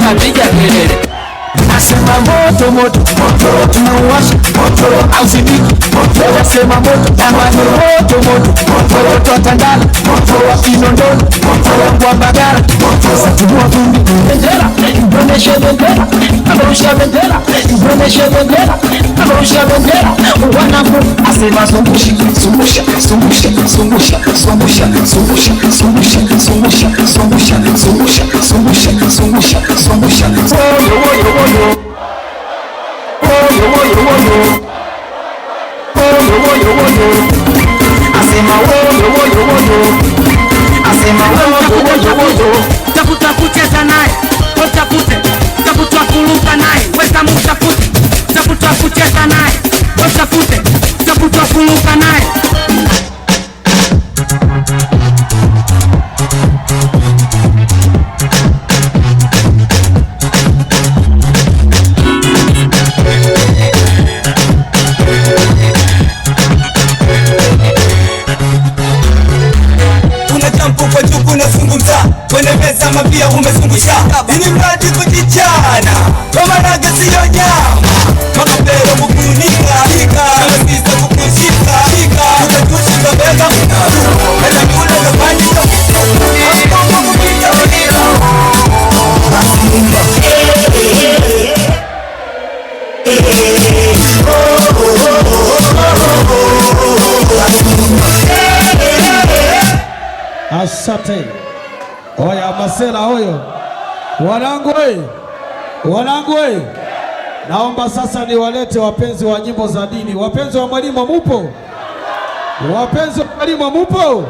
tunapiga kelele. Nasema moto moto moto, tunauwasha moto au zidiki moto. Nasema moto jamani, moto moto moto wa Tandale, moto wa Kinondoni, moto wa Mbagala, moto wa Tumua Vumbi. Bendera, Indonesia bendera, Arusha bendera, Indonesia bendera, Arusha bendera. Wanamu asema zungusha zungusha zungusha zungusha zungusha zungusha zungusha zungusha zungusha zungusha zungusha zungusha zungusha. Woyo woyo woyo woyo woyo woyo woyo woyo. Asema woyo woyo woyo. Asema woyo woyo woyo. Tafuta kucheza naye, utafute. Tafuta kuruka naye, weka mtafute. Tafuta kucheza naye, utafute. Tafuta kuruka naye. Kwenye meza mapia umezungusha. Ini mradi kujichana kwa maraga siyo nyama. Makapero kukunika kama sisa kukushika kutakushika bega kata kule kapandika Aspongo kupita unira Asante. Oya masela hoyo. Wanangu we. Naomba sasa niwalete wapenzi wa nyimbo za dini. Wapenzi wa mwalimu mupo? Wapenzi wa mwalimu mupo?